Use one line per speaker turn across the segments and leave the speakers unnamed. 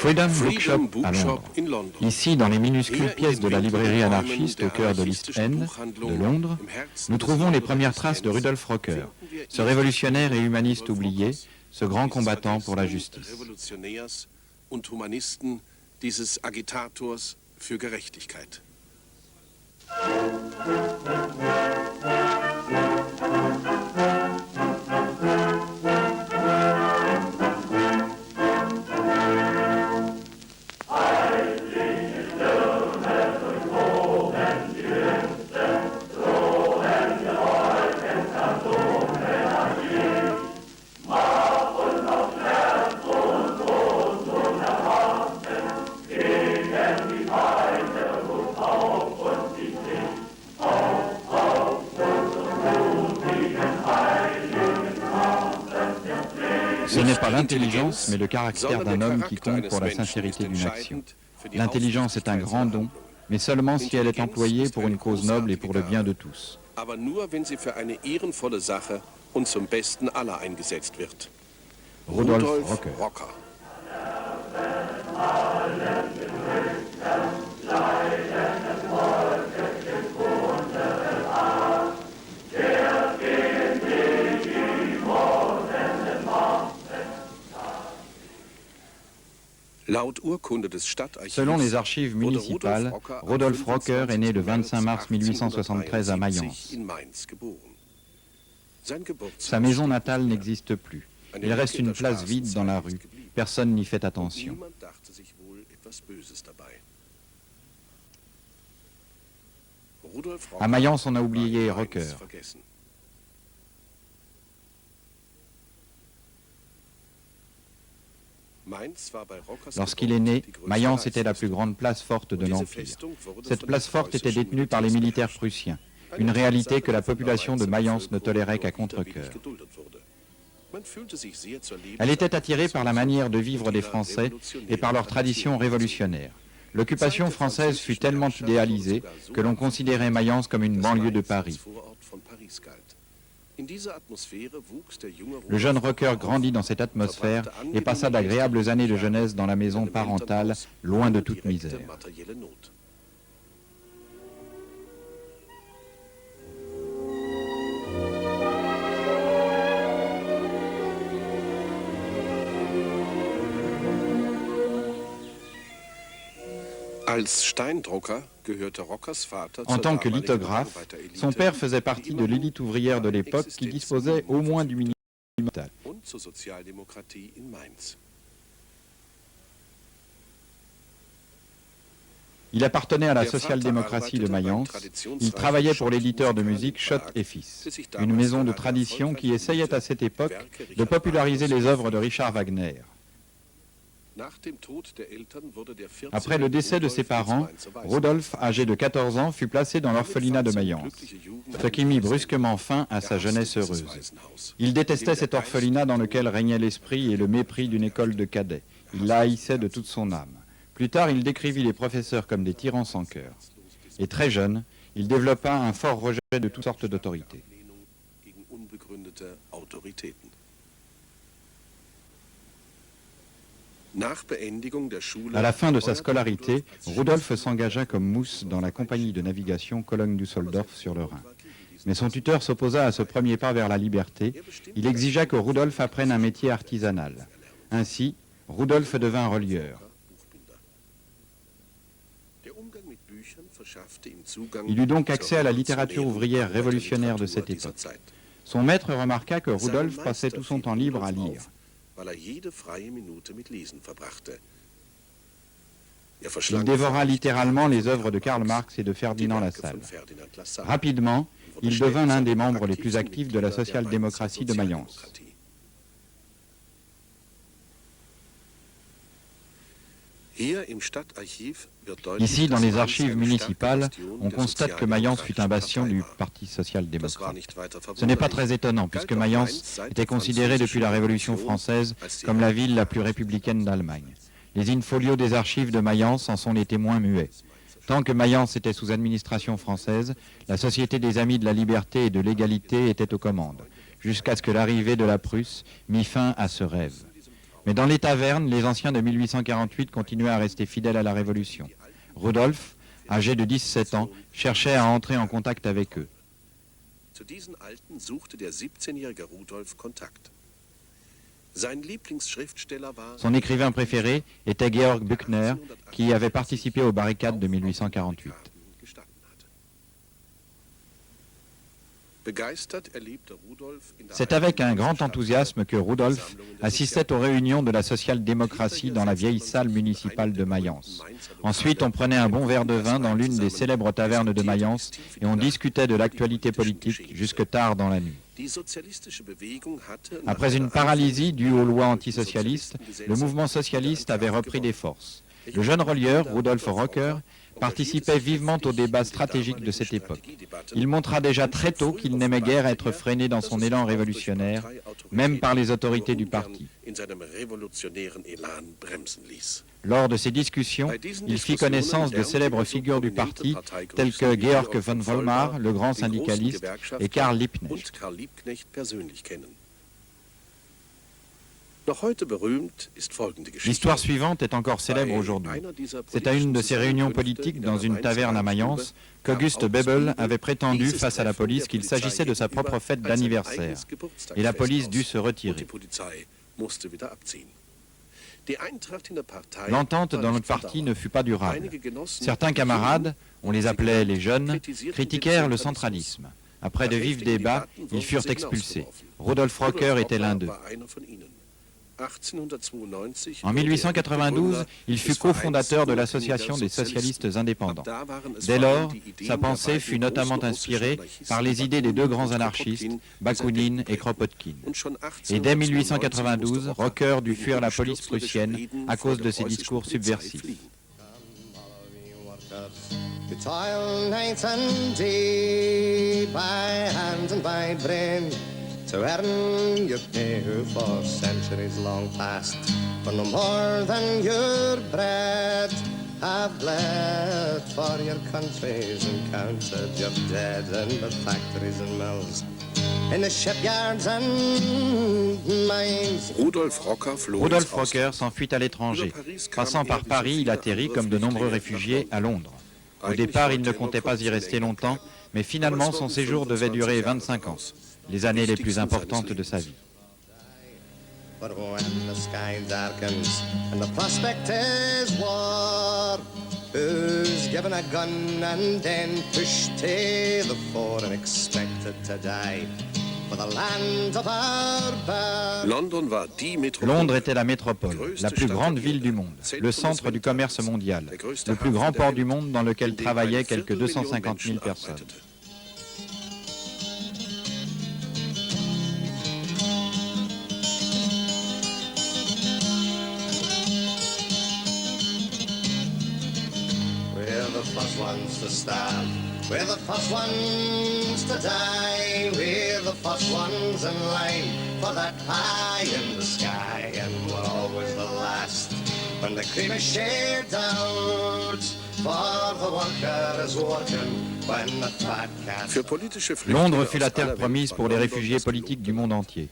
Freedom Bookshop à Londres. Ici, dans les minuscules pièces de la librairie anarchiste au cœur de l'East End de Londres, nous trouvons les premières traces de Rudolf Rocker, ce révolutionnaire et humaniste oublié, ce grand combattant pour la justice. Ce n'est pas l'intelligence, mais le caractère d'un homme qui compte pour la sincérité d'une action. L'intelligence est un grand don, mais seulement si elle est employée pour une cause noble et pour le bien de tous. Rudolf Rocker. Selon les archives municipales, Rudolf Rocker est né le 25 mars 1873 à Mayence. Sa maison natale n'existe plus. Il reste une place vide dans la rue. Personne n'y fait attention. À Mayence, on a oublié Rocker. Lorsqu'il est né, Mayence était la plus grande place forte de l'Empire. Cette place forte était détenue par les militaires prussiens, une réalité que la population de Mayence ne tolérait qu'à contre-cœur. Elle était attirée par la manière de vivre des Français et par leur tradition révolutionnaire. L'occupation française fut tellement idéalisée que l'on considérait Mayence comme une banlieue de Paris. Le jeune Rocker grandit dans cette atmosphère et passa d'agréables années de jeunesse dans la maison parentale, loin de toute misère. En tant que lithographe, son père faisait partie de l'élite ouvrière de l'époque qui disposait au moins du minimum vital. Il appartenait à la social-démocratie de Mayence. Il travaillait pour l'éditeur de musique Schott et Fils, une maison de tradition qui essayait à cette époque de populariser les œuvres de Richard Wagner. Après le décès de ses parents, Rudolf, âgé de 14 ans, fut placé dans l'orphelinat de Mayence, ce qui mit brusquement fin à sa jeunesse heureuse. Il détestait cet orphelinat dans lequel régnait l'esprit et le mépris d'une école de cadets. Il la haïssait de toute son âme. Plus tard, il décrivit les professeurs comme des tyrans sans cœur. Et très jeune, il développa un fort rejet de toutes sortes d'autorités. À la fin de sa scolarité, Rudolf s'engagea comme mousse dans la compagnie de navigation Cologne-Düsseldorf sur le Rhin. Mais son tuteur s'opposa à ce premier pas vers la liberté. Il exigea que Rudolf apprenne un métier artisanal. Ainsi, Rudolf devint relieur. Il eut donc accès à la littérature ouvrière révolutionnaire de cette époque. Son maître remarqua que Rudolf passait tout son temps libre à lire. Il dévora littéralement les œuvres de Karl Marx et de Ferdinand Lassalle. Rapidement, il devint l'un des membres les plus actifs de la social-démocratie de Mayence. Ici, dans les archives municipales, on constate que Mayence fut un bastion du Parti social-démocrate. Ce n'est pas très étonnant, puisque Mayence était considérée depuis la Révolution française comme la ville la plus républicaine d'Allemagne. Les in-folios des archives de Mayence en sont les témoins muets. Tant que Mayence était sous administration française, la Société des Amis de la Liberté et de l'Égalité était aux commandes, jusqu'à ce que l'arrivée de la Prusse mit fin à ce rêve. Mais dans les tavernes, les anciens de 1848 continuaient à rester fidèles à la Révolution. Rudolf, âgé de 17 ans, cherchait à entrer en contact avec eux.
Zu diesen Alten suchte der 17-jährige Rudolf Kontakt. Sein Lieblingsschriftsteller war
Son écrivain préféré était Georg Büchner, qui avait participé aux barricades de 1848. C'est avec un grand enthousiasme que Rudolf assistait aux réunions de la social-démocratie dans la vieille salle municipale de Mayence. Ensuite, on prenait un bon verre de vin dans l'une des célèbres tavernes de Mayence et on discutait de l'actualité politique jusque tard dans la nuit. Après une paralysie due aux lois antisocialistes, le mouvement socialiste avait repris des forces. Le jeune relieur, Rudolf Rocker, participait vivement aux débats stratégiques de cette époque. Il montra déjà très tôt qu'il n'aimait guère être freiné dans son élan révolutionnaire, même par les autorités du parti. Lors de ces discussions, il fit connaissance de célèbres figures du parti, telles que Georg von Vollmar, le grand syndicaliste, et Karl Liebknecht. L'histoire suivante est encore célèbre aujourd'hui. C'est à une de ces réunions politiques dans une taverne à Mayence qu'Auguste Bebel avait prétendu face à la police qu'il s'agissait de sa propre fête d'anniversaire. Et la police dut se retirer. L'entente dans notre parti ne fut pas durable. Certains camarades, on les appelait les jeunes, critiquèrent le centralisme. Après de vifs débats, ils furent expulsés. Rudolf Rocker était l'un d'eux. En 1892, il fut cofondateur de l'Association des socialistes indépendants. Dès lors, sa pensée fut notamment inspirée par les idées des deux grands anarchistes, Bakounine et Kropotkin. Et dès 1892, Rocker dut fuir la police prussienne à cause de ses discours subversifs.
To earn your pay for centuries long past, for no more than your bread have bled for your countries and counted your dead in the factories and mills, in the shipyards and mines.
Rudolf Rocker
s'enfuit à l'étranger. Passant par Paris, il atterrit comme de nombreux réfugiés à Londres. Au départ, il ne comptait pas y rester longtemps, mais finalement son séjour devait durer 25 ans. Les années les plus importantes de sa vie.
But when the sky darkens and the prospect is war, who's given a gun and then pushed to the fore and expected to die for the land of our birth?
Londres était la métropole, la plus grande ville du monde, le centre du commerce mondial, le plus grand port du monde dans lequel travaillaient quelques 250 000 personnes.
First ones to stand, we're the first ones to die, we're the first ones in line for that pie in the sky, and we're always the last when the cream is shared out, for the worker is working when the fat cat.
Londres fut la terre promise pour les réfugiés politiques du monde entier.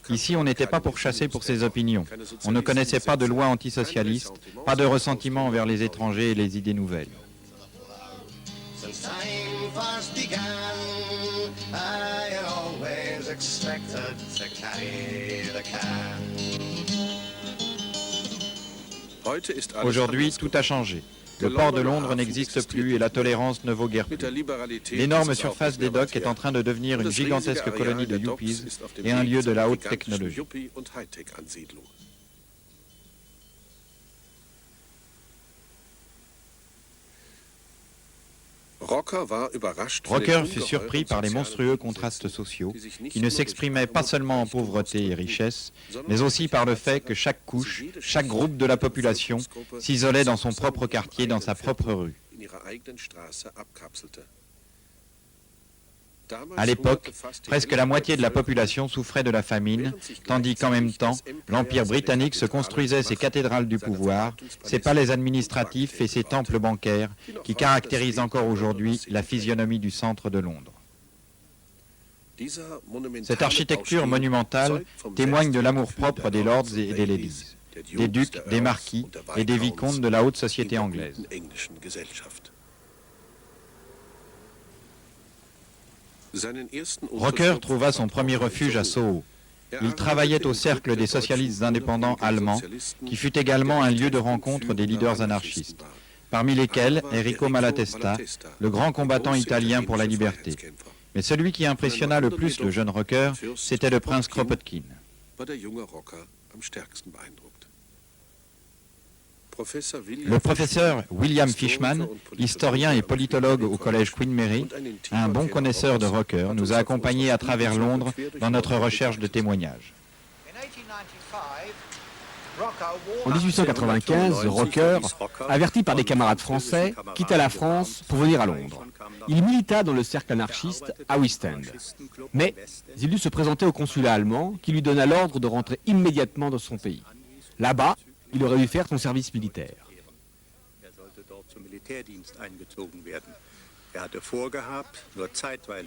Ici, on n'était pas pourchassé pour ses opinions. On ne connaissait pas de loi antisocialiste, pas de ressentiment envers les étrangers et les idées nouvelles.
Since time first began, I had always expected to carry the can.
Aujourd'hui, tout a changé. Le port de Londres n'existe plus et la tolérance ne vaut guère plus. L'énorme surface des docks est en train de devenir une gigantesque colonie de yuppies et un lieu de la haute technologie. Rocker fut surpris par les monstrueux contrastes sociaux qui ne s'exprimaient pas seulement en pauvreté et richesse, mais aussi par le fait que chaque couche, chaque groupe de la population s'isolait dans son propre quartier, dans sa propre rue. À l'époque, presque la moitié de la population souffrait de la famine, tandis qu'en même temps, l'Empire britannique se construisait ses cathédrales du pouvoir, ses palais administratifs et ses temples bancaires qui caractérisent encore aujourd'hui la physionomie du centre de Londres. Cette architecture monumentale témoigne de l'amour-propre des lords et des ladies. des ducs, des marquis et des vicomtes de la haute société anglaise. Rocker trouva son premier refuge à Soho. Il travaillait au cercle des socialistes indépendants allemands, qui fut également un lieu de rencontre des leaders anarchistes, parmi lesquels Enrico Malatesta, le grand combattant italien pour la liberté. Mais celui qui impressionna le plus le jeune Rocker, c'était le prince Kropotkin. Le professeur William Fishman, historien et politologue au collège Queen Mary, un bon connaisseur de Rocker, nous a accompagnés à travers Londres dans notre recherche de témoignages.
En 1895, Rocker, averti par des camarades français, quitta la France pour venir à Londres. Il milita dans le cercle anarchiste à West End. Mais il dut se présenter au consulat allemand qui lui donna l'ordre de rentrer immédiatement dans son pays. Là-bas, il aurait dû faire son service militaire.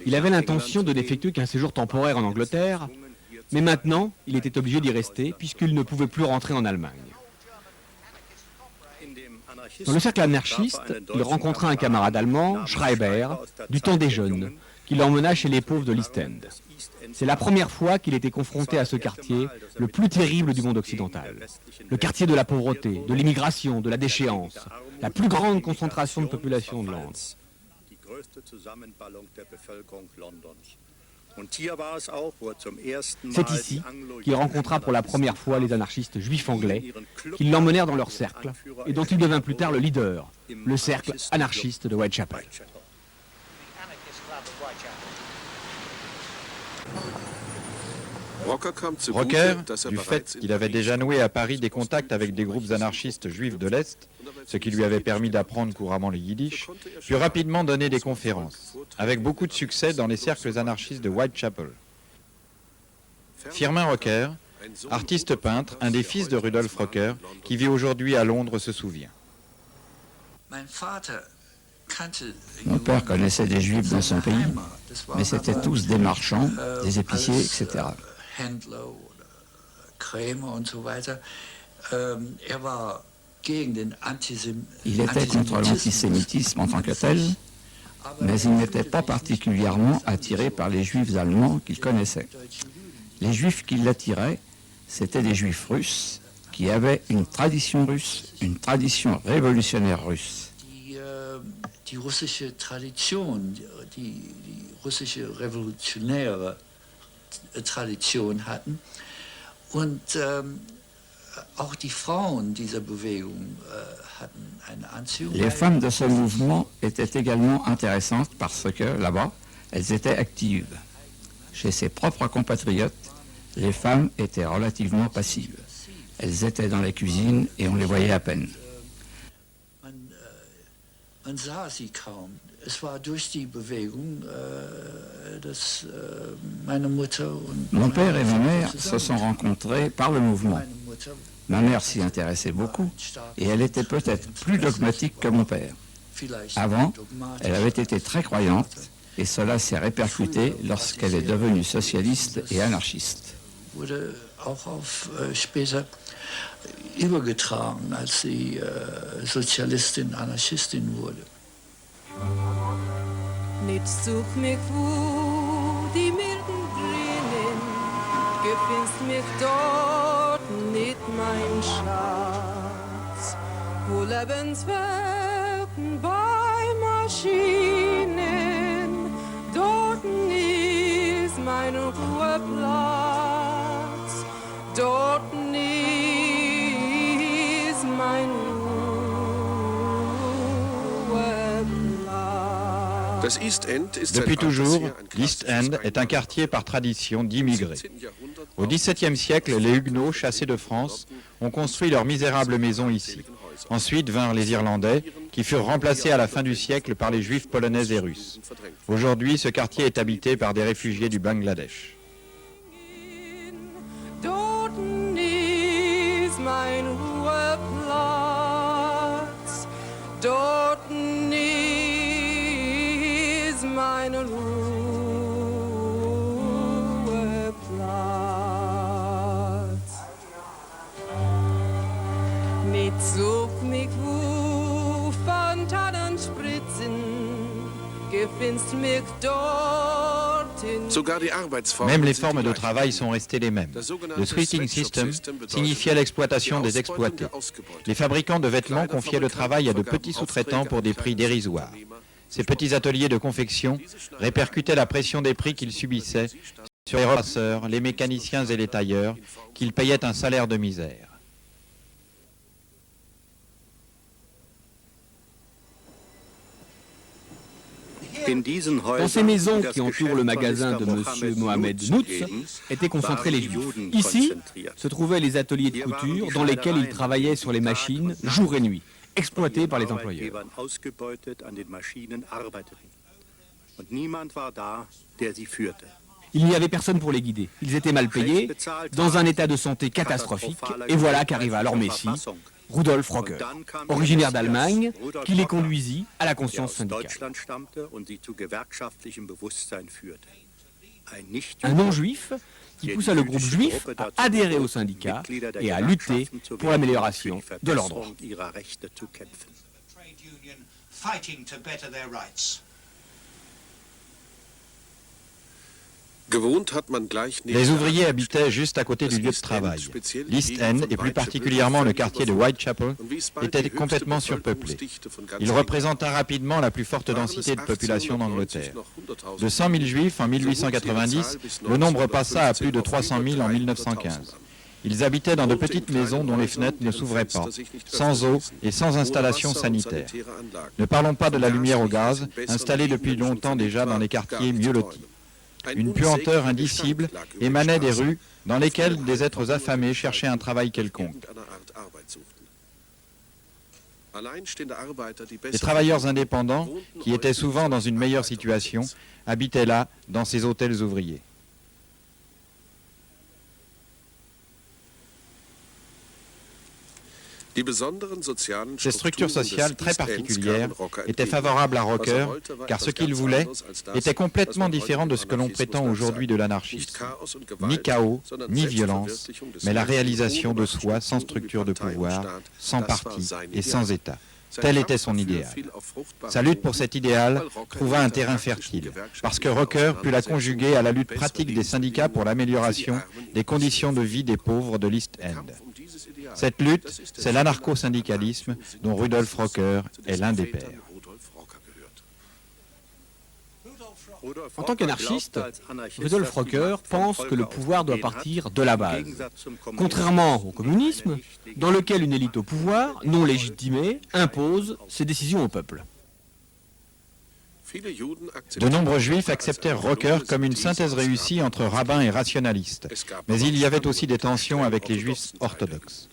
Il avait l'intention de n'effectuer qu'un séjour temporaire en Angleterre, mais maintenant, il était obligé d'y rester puisqu'il ne pouvait plus rentrer en Allemagne. Dans le cercle anarchiste, il rencontra un camarade allemand, Schreiber, du temps des jeunes, qui l'emmena chez les pauvres de l'East End. C'est la première fois qu'il était confronté à ce quartier, le plus terrible du monde occidental. Le quartier de la pauvreté, de l'immigration, de la déchéance, la plus grande concentration de population de Londres. C'est ici qu'il rencontra pour la première fois les anarchistes juifs anglais, qui l'emmenèrent dans leur cercle et dont il devint plus tard le leader, le cercle anarchiste de Whitechapel.
Rocker, du fait qu'il avait déjà noué à Paris des contacts avec des groupes anarchistes juifs de l'Est, ce qui lui avait permis d'apprendre couramment le yiddish, put rapidement donner des conférences, avec beaucoup de succès dans les cercles anarchistes de Whitechapel. Firmin Rocker, artiste peintre, un des fils de Rudolf Rocker, qui vit aujourd'hui à Londres, se souvient.
Mon père connaissait des juifs dans son pays, mais c'étaient tous des marchands, des épiciers, etc. Il était contre l'antisémitisme en tant que tel, mais il n'était pas particulièrement attiré par les juifs allemands qu'il connaissait. Les juifs qui l'attiraient, c'étaient des juifs russes qui avaient une tradition russe, une tradition révolutionnaire russe.
Die russische Tradition, die russische revolutionäre Tradition hatten. Und auch die Frauen dieser Bewegung hatten eine Anziehung.
Les femmes de ce mouvement étaient également intéressantes parce que, là-bas, elles étaient actives. Chez ses propres compatriotes, les femmes étaient relativement passives. Elles étaient dans les cuisines et on les voyait à peine.
Man sah sie kaum. Es war durch die Bewegung, dass meine Mutter und
Mon père et ma mère se sont rencontrés par le mouvement. Ma mère s'y intéressait beaucoup et elle était peut-être plus dogmatique que mon père. Avant, elle avait été très croyante et cela s'est répercuté lorsqu'elle est devenue socialiste et anarchiste.
Wurde auch auf später übergetragen, als sie Sozialistin, Anarchistin wurde.
Nicht such mich, wo die milden Grünen, gefindest mich dort nicht mein Schatz. Wo Lebenswelten bei Maschinen, dort ist mein Ruheplatz, dort ist mein
Depuis toujours, l'East End est un quartier par tradition d'immigrés. Au XVIIe siècle, les Huguenots, chassés de France, ont construit leurs misérables maisons ici. Ensuite vinrent les Irlandais, qui furent remplacés à la fin du siècle par les Juifs polonais et russes. Aujourd'hui, ce quartier est habité par des réfugiés du Bangladesh.
Mein Ruheplatz, dort ist mein Ruheplatz. zog mich wo von Tannen spritzen, gefinst mich dorthin.
Sogar die Arbeitsformen
Même les
sind
formes
die
de
gleichen.
travail sont restées les mêmes. Le thrifting system signifiait l'exploitation des exploités. Les fabricants de vêtements confiaient le travail à de petits sous-traitants pour des prix dérisoires. Ces petits ateliers de confection répercutaient la pression des prix qu'ils subissaient sur les repasseurs, les mécaniciens et les tailleurs, qu'ils payaient un salaire de misère.
Dans ces maisons qui entourent le magasin de M. Mohamed Noutz étaient concentrés les Juifs. Ici se trouvaient les ateliers de couture dans lesquels ils travaillaient sur les machines jour et nuit, exploités par les employeurs. Il n'y avait personne pour les guider. Ils étaient mal payés, dans un état de santé catastrophique, et voilà qu'arriva leur messie, Rudolf Rocker, originaire d'Allemagne, qui les conduisit à la conscience syndicale. Un non-juif qui poussa le groupe juif à adhérer au syndicat et à lutter pour l'amélioration de leurs droits.
Les ouvriers habitaient juste à côté du lieu de travail. L'East End, et plus particulièrement le quartier de Whitechapel, était complètement surpeuplé. Il représenta rapidement la plus forte densité de population d'Angleterre. De 100 000 juifs en 1890, le nombre passa à plus de 300 000 en 1915. Ils habitaient dans de petites maisons dont les fenêtres ne s'ouvraient pas, sans eau et sans installation sanitaire. Ne parlons pas de la lumière au gaz, installée depuis longtemps déjà dans les quartiers mieux lotis. Une puanteur indicible émanait des rues dans lesquelles des êtres affamés cherchaient un travail quelconque. Les travailleurs indépendants, qui étaient souvent dans une meilleure situation, habitaient là, dans ces hôtels ouvriers. Ces structures sociales très particulières étaient favorables à Rocker, car ce qu'il voulait était complètement différent de ce que l'on prétend aujourd'hui de l'anarchisme. Ni chaos, ni violence, mais la réalisation de soi sans structure de pouvoir, sans parti et sans État. Tel était son idéal. Sa lutte pour cet idéal trouva un terrain fertile, parce que Rocker put la conjuguer à la lutte pratique des syndicats pour l'amélioration des conditions de vie des pauvres de l'East End. Cette lutte, c'est l'anarcho-syndicalisme dont Rudolf Rocker est l'un des pères.
En tant qu'anarchiste, Rudolf Rocker pense que le pouvoir doit partir de la base. Contrairement au communisme, dans lequel une élite au pouvoir, non légitimée, impose ses décisions au peuple.
De nombreux juifs acceptèrent Rocker comme une synthèse réussie entre rabbins et rationalistes, mais il y avait aussi des tensions avec les juifs orthodoxes.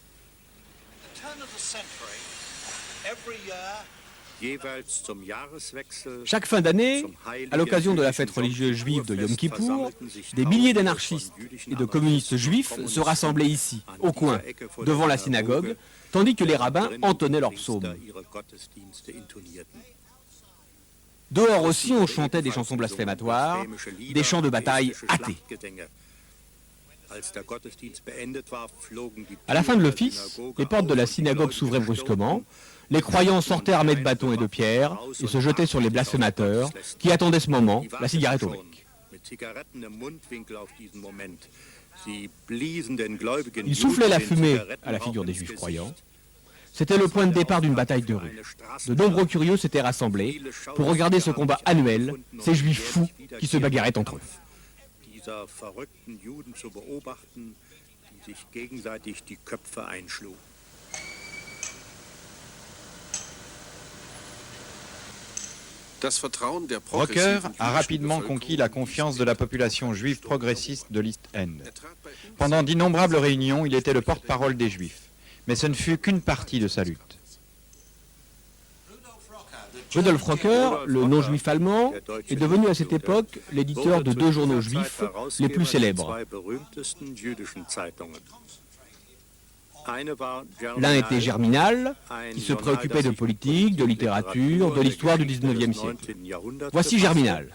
Chaque fin d'année, à l'occasion de la fête religieuse juive de Yom Kippour, des milliers d'anarchistes et de communistes juifs se rassemblaient ici, au coin, devant la synagogue, tandis que les rabbins entonnaient leurs psaumes. Dehors aussi, on chantait des chansons blasphématoires, des chants de bataille athées. À la fin de l'office, les portes de la synagogue s'ouvraient brusquement, les croyants sortaient armés de bâtons et de pierres et se jetaient sur les blasphémateurs qui attendaient ce moment, la cigarette au bec. Ils soufflaient la fumée à la figure des juifs croyants. C'était le point de départ d'une bataille de rue. De nombreux curieux s'étaient rassemblés pour regarder ce combat annuel, ces juifs fous qui se bagarraient entre eux.
Rocker a rapidement conquis la confiance de la population juive progressiste de l'East End. Pendant d'innombrables réunions, il était le porte-parole des Juifs. Mais ce ne fut qu'une partie de sa lutte.
Rudolf Rocker, le non-juif allemand, est devenu à cette époque l'éditeur de deux journaux juifs les plus célèbres. L'un était Germinal, qui se préoccupait de politique, de littérature, de l'histoire du XIXe siècle. Voici Germinal.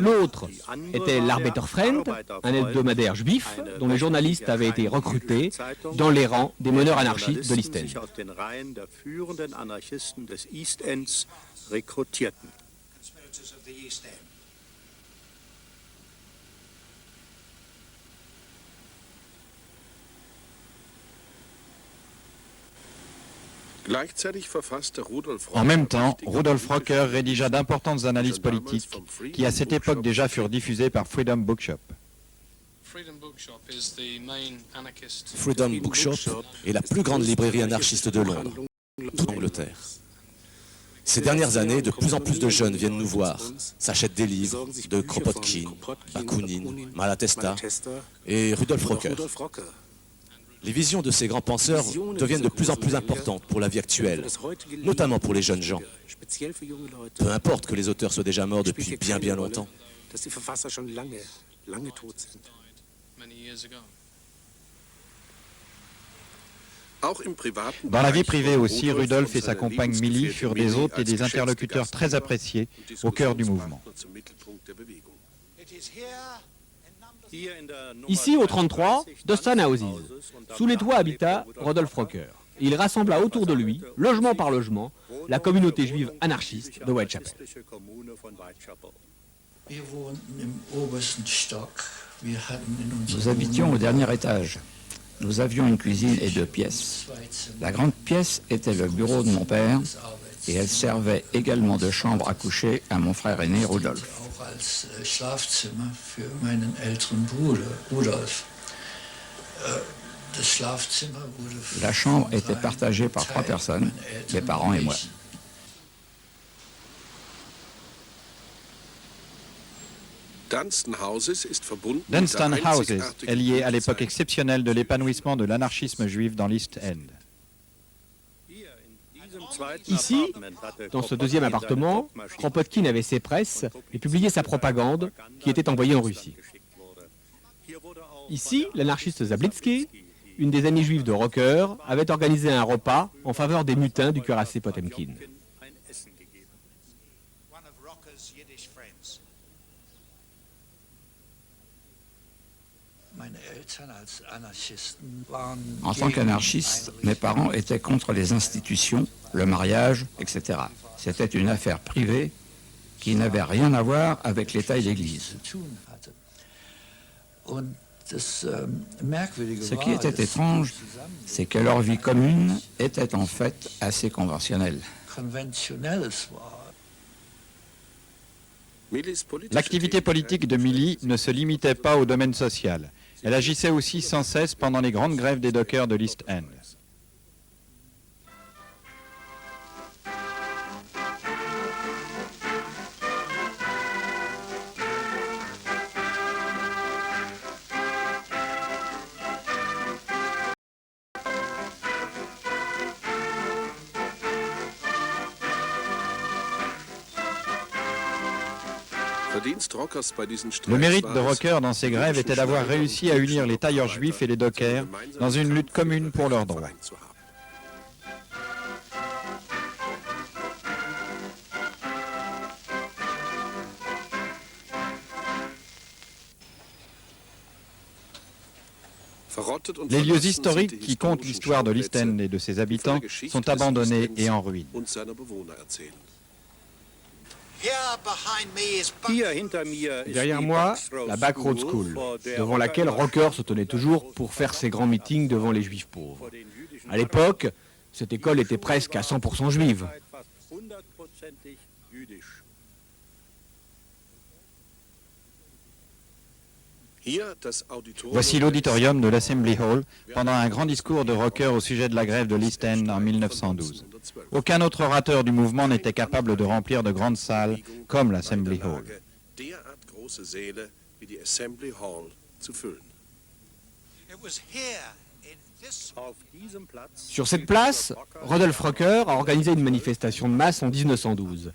L'autre était l'Arbeiterfreund, un hebdomadaire juif dont les journalistes avaient été recrutés dans les rangs des meneurs anarchistes de l'East End.
En même temps, Rudolf Rocker rédigea d'importantes analyses politiques qui à cette époque déjà furent diffusées par Freedom Bookshop.
Freedom Bookshop est la plus grande librairie anarchiste de Londres, toute l'Angleterre. Ces dernières années, de plus en plus de jeunes viennent nous voir, s'achètent des livres de Kropotkin, Bakounine, Malatesta et Rudolf Rocker. Les visions de ces grands penseurs deviennent de plus en plus importantes pour la vie actuelle, notamment pour les jeunes gens. Peu importe que les auteurs soient déjà morts depuis bien longtemps.
Dans la vie privée aussi, Rudolf et sa compagne Millie furent des hôtes et des interlocuteurs très appréciés au cœur du mouvement.
Ici, au 33, Dostan Houses. Sous les toits habita Rudolf Rocker. Il rassembla autour de lui, logement par logement, la communauté juive anarchiste de Whitechapel.
Nous habitions au dernier étage. Nous avions une cuisine et 2 pièces. La grande pièce était le bureau de mon père et elle servait également de chambre à coucher à mon frère aîné Rudolf. La chambre était partagée par 3 personnes, mes parents et moi.
Dunstan Houses est lié à l'époque exceptionnelle de l'épanouissement de l'anarchisme juif dans l'East End.
Ici, dans ce deuxième appartement, Kropotkin avait ses presses et publiait sa propagande qui était envoyée en Russie. Ici, l'anarchiste Zablitsky, une des amies juives de Rocker, avait organisé un repas en faveur des mutins du cuirassé Potemkin.
En tant qu'anarchiste, mes parents étaient contre les institutions, le mariage, etc. C'était une affaire privée qui n'avait rien à voir avec l'État et l'Église. Ce qui était étrange, c'est que leur vie commune était en fait assez conventionnelle.
L'activité politique de Millie ne se limitait pas au domaine social. Elle agissait aussi sans cesse pendant les grandes grèves des dockers de l'East End. Le mérite de Rocker dans ces grèves était d'avoir réussi à unir les tailleurs juifs et les dockers dans une lutte commune pour leurs droits. Les lieux historiques qui comptent l'histoire de l'East End et de ses habitants sont abandonnés et en ruine.
Derrière moi, la Back Road School, devant laquelle Rocker se tenait toujours pour faire ses grands meetings devant les juifs pauvres. À l'époque, cette école était presque à 100% juive.
Voici l'auditorium de l'Assembly Hall pendant un grand discours de Rocker au sujet de la grève de l'East End en 1912. Aucun autre orateur du mouvement n'était capable de remplir de grandes salles comme l'Assembly Hall.
Sur cette place, Rudolf Rocker a organisé une manifestation de masse en 1912.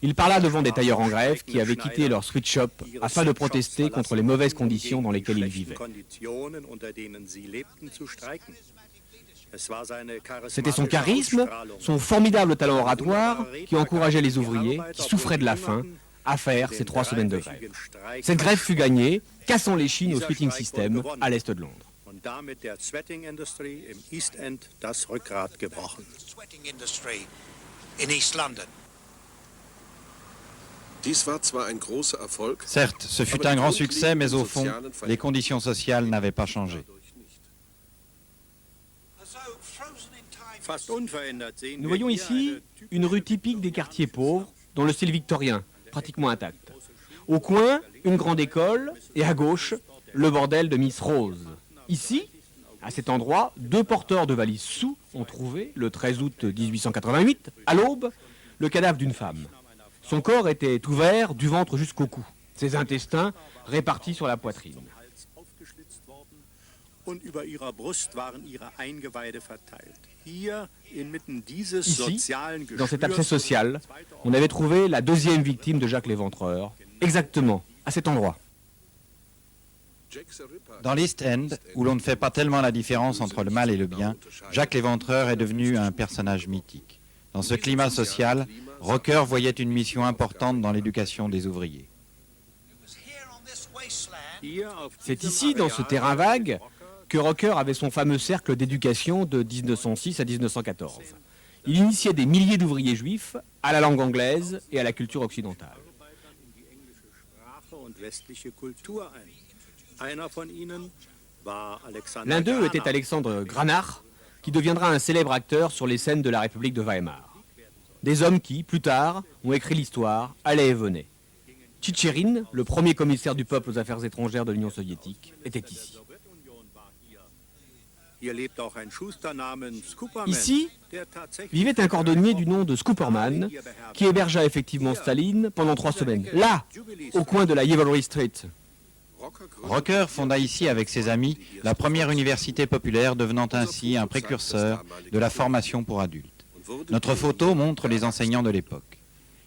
Il parla devant des tailleurs en grève qui avaient quitté leur sweatshop afin de protester contre les mauvaises conditions dans lesquelles ils vivaient. C'était son charisme, son formidable talent oratoire qui encourageait les ouvriers, qui souffraient de la faim, à faire ces 3 semaines de grève. Cette grève fut gagnée, cassant l'échine au splitting system à l'est de Londres.
Certes, ce fut un grand succès, mais au fond, les conditions sociales n'avaient pas changé.
Nous voyons ici une rue typique des quartiers pauvres, dont le style victorien, pratiquement intact. Au coin, une grande école, et à gauche, le bordel de Miss Rose. Ici, à cet endroit, 2 porteurs de valises sous ont trouvé, le 13 août 1888, à l'aube, le cadavre d'une femme. Son corps était ouvert du ventre jusqu'au cou, ses intestins répartis sur la poitrine. Ici, dans cet abcès social, on avait trouvé la 2e victime de Jacques l'Éventreur, exactement à cet endroit.
Dans l'East End, où l'on ne fait pas tellement la différence entre le mal et le bien, Jacques l'Éventreur est devenu un personnage mythique. Dans ce climat social, Rocker voyait une mission importante dans l'éducation des ouvriers.
C'est ici, dans ce terrain vague, que Rocker avait son fameux cercle d'éducation de 1906 à 1914. Il initiait des milliers d'ouvriers juifs à la langue anglaise et à la culture occidentale. L'un d'eux était Alexandre Granach, qui deviendra un célèbre acteur sur les scènes de la République de Weimar. Des hommes qui, plus tard, ont écrit l'histoire, allaient et venaient. Tchitcherin, le premier commissaire du peuple aux affaires étrangères de l'Union soviétique, était ici. Ici, vivait un cordonnier du nom de Scooperman, qui hébergea effectivement Staline pendant 3 semaines, là, au coin de la Yevalry Street.
Rocker fonda ici avec ses amis la première université populaire, devenant ainsi un précurseur de la formation pour adultes. Notre photo montre les enseignants de l'époque.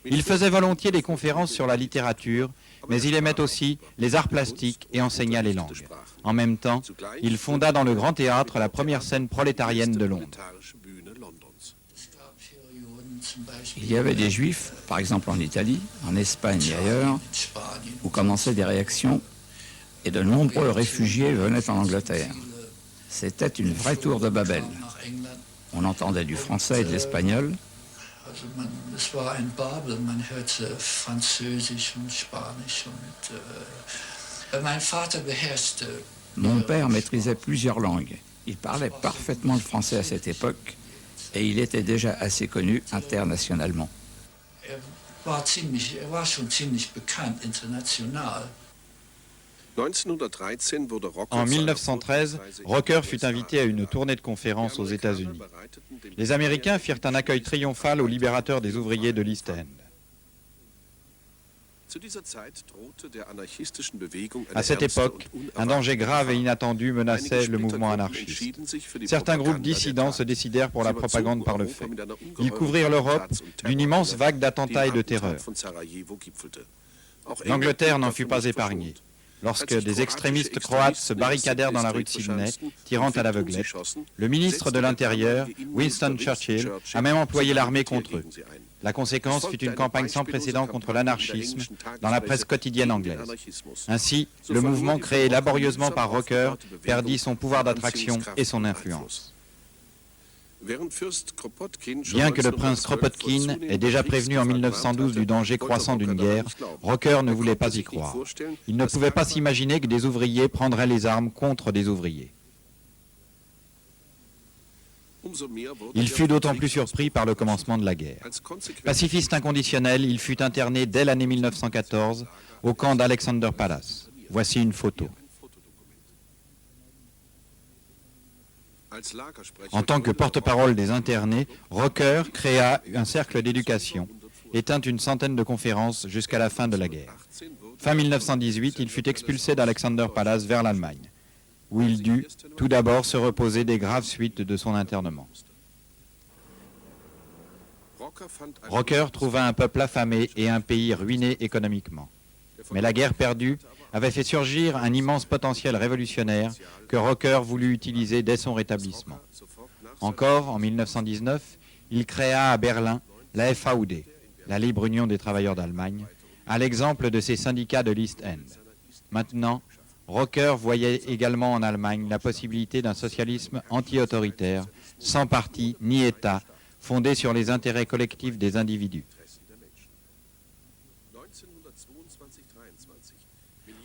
Il faisait volontiers des conférences sur la littérature, mais il aimait aussi les arts plastiques et enseigna les langues. En même temps, il fonda dans le Grand Théâtre la première scène prolétarienne de Londres.
Il y avait des juifs, par exemple en Italie, en Espagne et ailleurs, où commençaient des réactions, et de nombreux réfugiés venaient en Angleterre. C'était une vraie tour de Babel. On entendait du français et de l'espagnol. Mon père maîtrisait plusieurs langues. Il parlait parfaitement le français à cette époque et il était déjà assez connu internationalement.
En 1913, Rocker fut invité à une tournée de conférences aux États-Unis. Les Américains firent un accueil triomphal au libérateur des ouvriers de l'East End. À cette époque, un danger grave et inattendu menaçait le mouvement anarchiste. Certains groupes dissidents se décidèrent pour la propagande par le fait. Ils couvrirent l'Europe d'une immense vague d'attentats et de terreur. L'Angleterre n'en fut pas épargnée. Lorsque des extrémistes croates se barricadèrent dans la rue de Sydney, tirant à l'aveuglette, le ministre de l'Intérieur, Winston Churchill, a même employé l'armée contre eux. La conséquence fut une campagne sans précédent contre l'anarchisme dans la presse quotidienne anglaise. Ainsi, le mouvement créé laborieusement par Rocker perdit son pouvoir d'attraction et son influence. Bien que le prince Kropotkin ait déjà prévenu en 1912 du danger croissant d'une guerre, Rocker ne voulait pas y croire. Il ne pouvait pas s'imaginer que des ouvriers prendraient les armes contre des ouvriers. Il fut d'autant plus surpris par le commencement de la guerre. Pacifiste inconditionnel, il fut interné dès l'année 1914 au camp d'Alexander Palace. Voici une photo. En tant que porte-parole des internés, Rocker créa un cercle d'éducation et tint une centaine de conférences jusqu'à la fin de la guerre. Fin 1918, il fut expulsé d'Alexander Palace vers l'Allemagne, où il dut tout d'abord se reposer des graves suites de son internement. Rocker trouva un peuple affamé et un pays ruiné économiquement. Mais la guerre perdue avait fait surgir un immense potentiel révolutionnaire que Rocker voulut utiliser dès son rétablissement. Encore, en 1919, il créa à Berlin la FAUD, la Libre Union des Travailleurs d'Allemagne, à l'exemple de ses syndicats de l'East End. Maintenant, Rocker voyait également en Allemagne la possibilité d'un socialisme anti-autoritaire, sans parti ni État, fondé sur les intérêts collectifs des individus.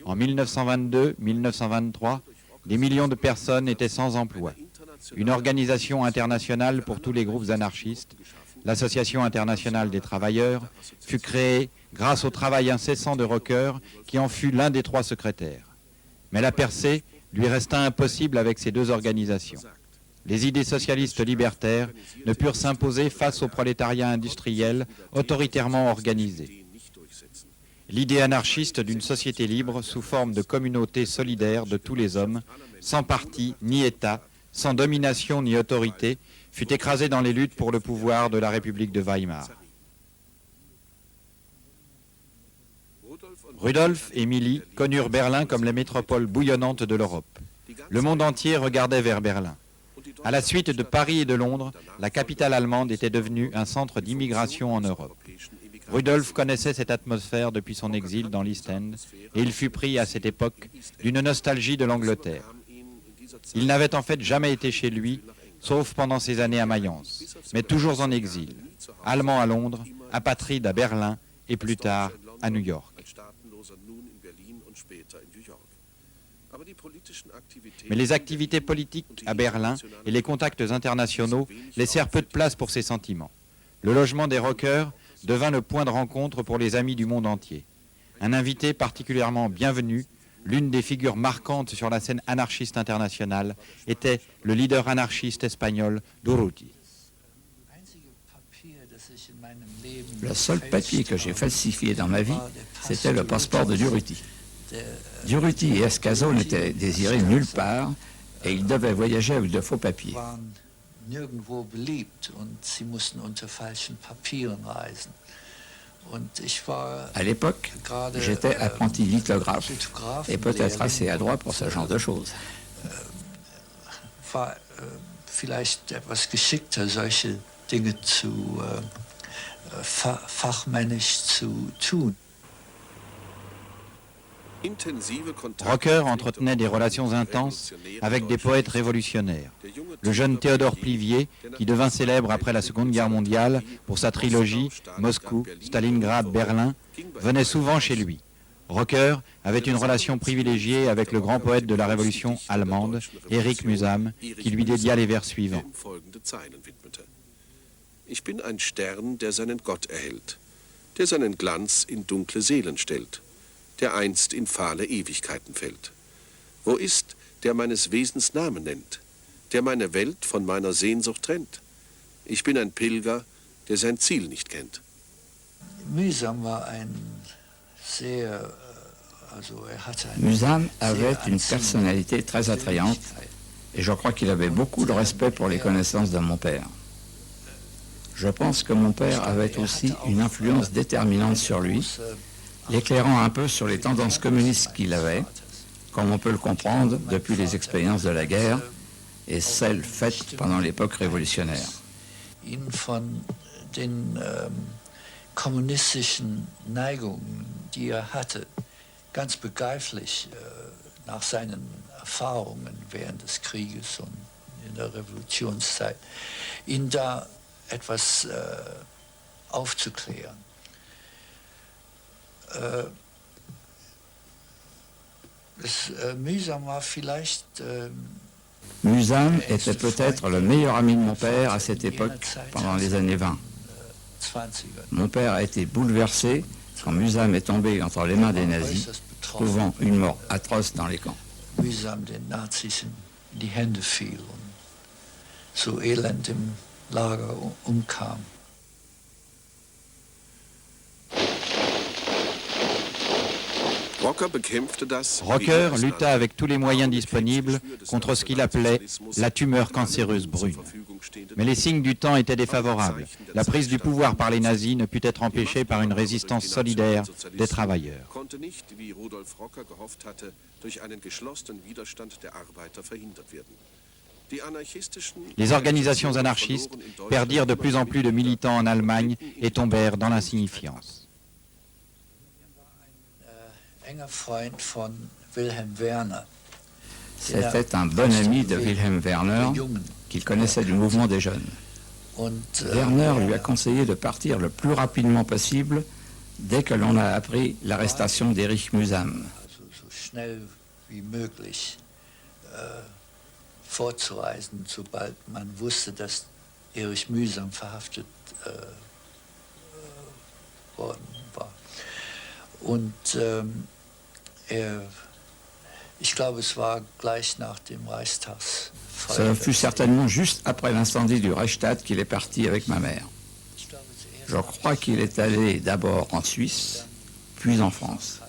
En 1922-1923, des millions de personnes étaient sans emploi. Une organisation internationale pour tous les groupes anarchistes, l'Association internationale des travailleurs, fut créée grâce au travail incessant de Rocker, qui en fut l'un des 3 secrétaires. Mais la percée lui resta impossible avec ces 2 organisations. Les idées socialistes libertaires ne purent s'imposer face au prolétariat industriel autoritairement organisé. L'idée anarchiste d'une société libre sous forme de communauté solidaire de tous les hommes, sans parti ni État, sans domination ni autorité, fut écrasée dans les luttes pour le pouvoir de la République de Weimar. Rudolf et Milly connurent Berlin comme la métropole bouillonnante de l'Europe. Le monde entier regardait vers Berlin. À la suite de Paris et de Londres, la capitale allemande était devenue un centre d'immigration en Europe. Rudolf connaissait cette atmosphère depuis son exil dans l'East End et il fut pris à cette époque d'une nostalgie de l'Angleterre. Il n'avait en fait jamais été chez lui, sauf pendant ses années à Mayence, mais toujours en exil, allemand à Londres, apatride à Berlin et plus tard à New York. Mais les activités politiques à Berlin et les contacts internationaux laissèrent peu de place pour ses sentiments. Le logement des Rockers devint le point de rencontre pour les amis du monde entier. Un invité particulièrement bienvenu, l'une des figures marquantes sur la scène anarchiste internationale, était le leader anarchiste espagnol Durruti.
Le seul papier que j'ai falsifié dans ma vie, c'était le passeport de Durruti. Durruti et Escaso n'étaient désirés nulle part et ils devaient voyager avec de faux papiers. À l'époque, j'étais apprenti lithographe et peut-être assez adroit pour ce genre de choses.
Vielleicht etwas geschickter, solche Dinge fachmännisch zu tun.
Rocker entretenait des relations intenses avec des poètes révolutionnaires. Le jeune Théodore Plivier, qui devint célèbre après la Seconde Guerre mondiale pour sa trilogie Moscou, Stalingrad, Berlin, venait souvent chez lui. Rocker avait une relation privilégiée avec le grand poète de la Révolution allemande, Erich Mühsam, qui lui dédia les vers suivants.
Ich bin ein Stern, der seinen Gott erhält, der seinen Glanz in dunkle Seelen stellt, der einst in fahle Ewigkeiten fällt. Wo ist, der meines Wesens Namen nennt, der meine Welt von meiner Sehnsucht trennt? Ich bin ein Pilger, der sein Ziel nicht kennt.
Mühsam war
Mühsam avait une personnalité très attrayante et je crois qu'il avait beaucoup de respect pour les connaissances de mon père. Je pense que mon père avait aussi une influence déterminante sur lui, l'éclairant un peu sur les tendances communistes qu'il avait, comme on peut le comprendre depuis les expériences de la guerre et celles faites pendant l'époque révolutionnaire.
Von den kommunistischen Neigungen, die hatte, ganz begreiflich nach seinen Erfahrungen während des Krieges und in der Revolutionszeit, ihn da etwas aufzuklären. Mühsam war vielleicht...
Mühsam était peut-être le meilleur ami de mon père à cette époque, pendant les années 20. Mon père a été bouleversé quand Mühsam est tombé entre les mains des nazis, trouvant une mort atroce dans les camps.
Mühsam den Nazis in die Hände fiel und so elend im Lager umkam.
Rocker lutta avec tous les moyens disponibles contre ce qu'il appelait la tumeur cancéreuse brune. Mais les signes du temps étaient défavorables. La prise du pouvoir par les nazis ne put être empêchée par une résistance solidaire des travailleurs. Les organisations anarchistes perdirent de plus en plus de militants en Allemagne et tombèrent dans l'insignifiance.
C'était un bon ami de Wilhelm Werner qu'il connaissait du mouvement des jeunes. Werner lui a conseillé de partir le plus rapidement possible dès que l'on a appris l'arrestation d'Erich Mühsam.
Vorzureisen, sobald man wusste, dass Erich Mühsam verhaftet worden war. Und ich glaube, es war gleich nach dem Reichstagsfeuer.
Ce fut certainement juste après l'incendie du Reichstag qu'il est parti avec ma mère. Je crois qu'il est allé d'abord en Suisse, puis en France.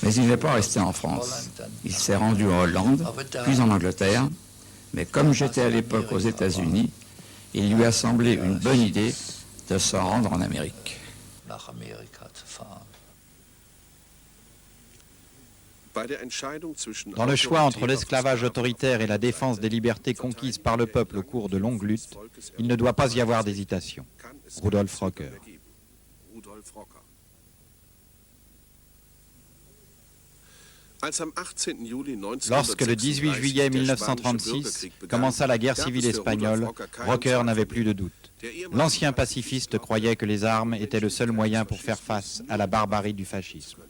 Mais il n'est pas resté en France. Il s'est rendu en Hollande, puis en Angleterre. Mais comme j'étais à l'époque aux États-Unis, il lui a semblé une bonne idée de se rendre en Amérique.
Dans le choix entre l'esclavage autoritaire et la défense des libertés conquises par le peuple au cours de longues luttes, il ne doit pas y avoir d'hésitation. Rudolf Rocker. Lorsque le 18 juillet 1936 commença la guerre civile espagnole, Rocker n'avait plus de doute. L'ancien pacifiste croyait que les armes étaient le seul moyen pour faire face à la barbarie du fascisme.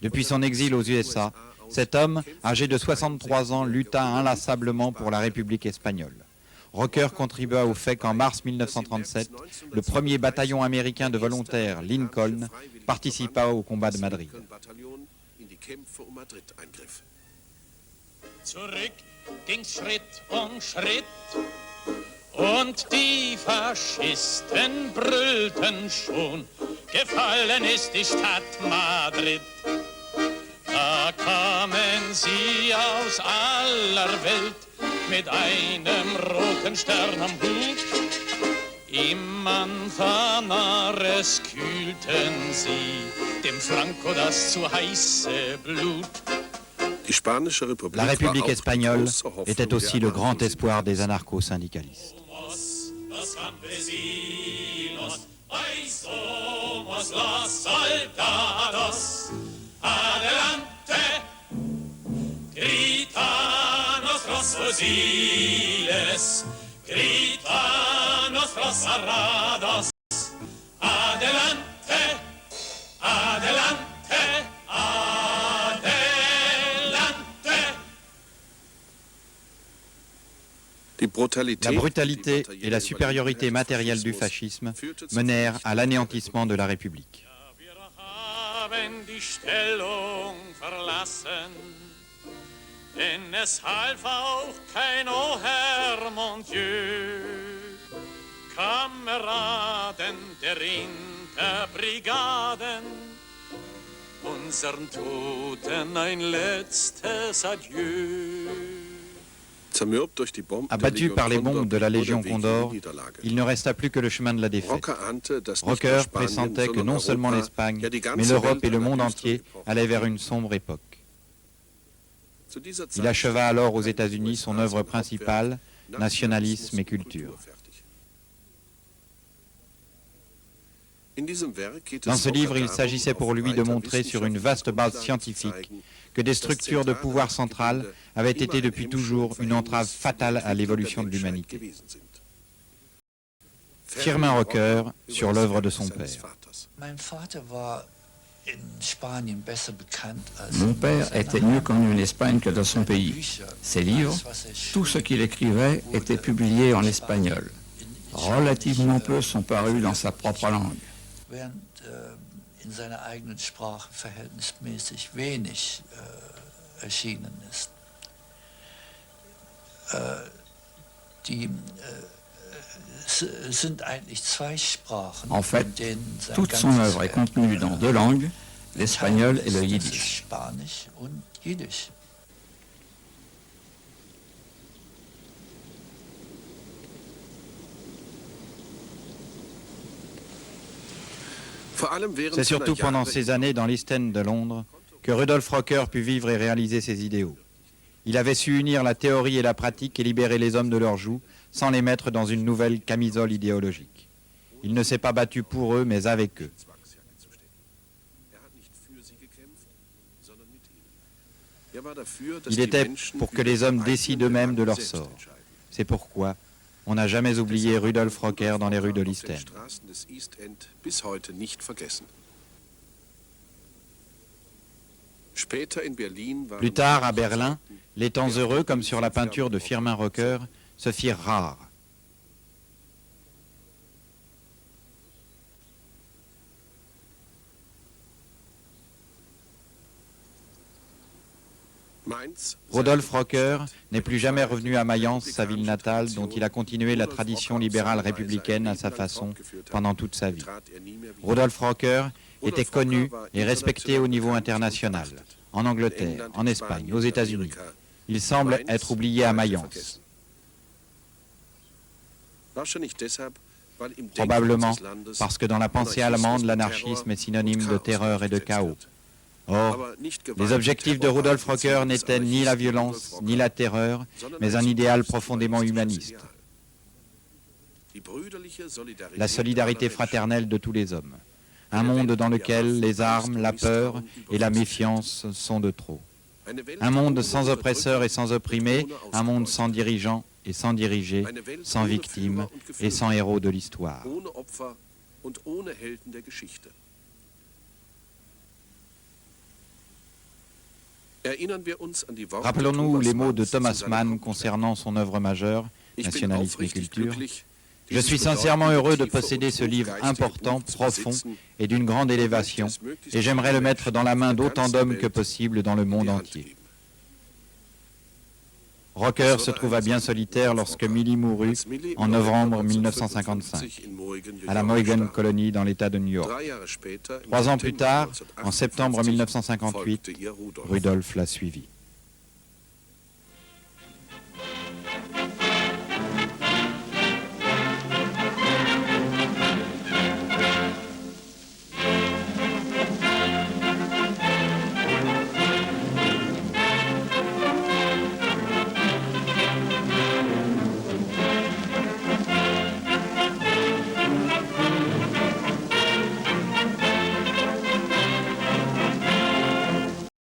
Depuis son exil aux USA, cet homme, âgé de 63 ans, lutta inlassablement pour la République espagnole. Rocker contribua au fait qu'en mars 1937, le premier bataillon américain de volontaires, Lincoln, participa au combat de Madrid.
Zurück ging's Schritt um Schritt und die Faschisten brüllten schon, gefallen ist die Stadt Madrid. Da kamen sie aus aller Welt mit einem roten Stern am Hut. Im Manzanares kühlten sie dem Franco das zu heiße Blut.
La République espagnole était aussi le grand espoir des anarcho-syndicalistes.
Gritanos los arrados, adelante, adelante, adelante.
La brutalité et la supériorité matérielle du fascisme menèrent à l'anéantissement de la République.
Wir haben die Stellung verlassen, denn es half auch kein O Herr mon Dieu. Kameraden der Interbrigaden, unseren Toten ein letztes Adieu.
Abattu par les bombes de la Légion Condor, il ne resta plus que le chemin de la défaite. Rocker pressentait que non seulement l'Espagne, mais l'Europe et le monde entier allaient vers une sombre époque. Il acheva alors aux États-Unis son œuvre principale, Nationalisme et culture. Dans ce livre, il s'agissait pour lui de montrer sur une vaste base scientifique que des structures de pouvoir centrales avaient été depuis toujours une entrave fatale à l'évolution de l'humanité. Firmin Rocker sur l'œuvre de son père.
Mon père était mieux connu en Espagne que dans son pays. Ses livres, tout ce qu'il écrivait était publié en espagnol. Relativement peu sont parus dans sa propre langue.
In seiner eigenen Sprache verhältnismäßig wenig erschienen ist. Sind eigentlich zwei Sprachen,
en fait, toute son œuvre est contenue dans deux langues, l'espagnol et le yiddish.
Spanisch und Jiddisch.
C'est surtout pendant ces années dans l'East End de Londres que Rudolf Rocker put vivre et réaliser ses idéaux. Il avait su unir la théorie et la pratique et libérer les hommes de leurs jougs sans les mettre dans une nouvelle camisole idéologique. Il ne s'est pas battu pour eux, mais avec eux. Il était pour que les hommes décident eux-mêmes de leur sort. C'est pourquoi on n'a jamais oublié Rudolf Rocker dans les rues de l'East End. Plus tard, à Berlin, les temps heureux, comme sur la peinture de Firmin Rocker, se firent rares. Rudolf Rocker n'est plus jamais revenu à Mayence, sa ville natale, dont il a continué la tradition libérale républicaine à sa façon pendant toute sa vie. Rudolf Rocker était connu et respecté au niveau international, en Angleterre, en Espagne, aux États-Unis. Il semble être oublié à Mayence. Probablement parce que dans la pensée allemande, l'anarchisme est synonyme de terreur et de chaos. Or, les objectifs de Rudolf Rocker n'étaient ni la violence ni la terreur, mais un idéal profondément humaniste. La solidarité fraternelle de tous les hommes. Un monde dans lequel les armes, la peur et la méfiance sont de trop. Un monde sans oppresseurs et sans opprimés, un monde sans dirigeants et sans dirigés, sans victimes et sans héros de l'histoire. Rappelons-nous les mots de Thomas Mann concernant son œuvre majeure, Nationalisme et culture. Je suis sincèrement heureux de posséder ce livre important, profond et d'une grande élévation, et j'aimerais le mettre dans la main d'autant d'hommes que possible dans le monde entier. Rocker se trouva bien solitaire lorsque Millie mourut en novembre 1955, à la Mohegan Colony dans l'État de New York. 3 ans plus tard, en septembre 1958, Rudolf l'a suivi.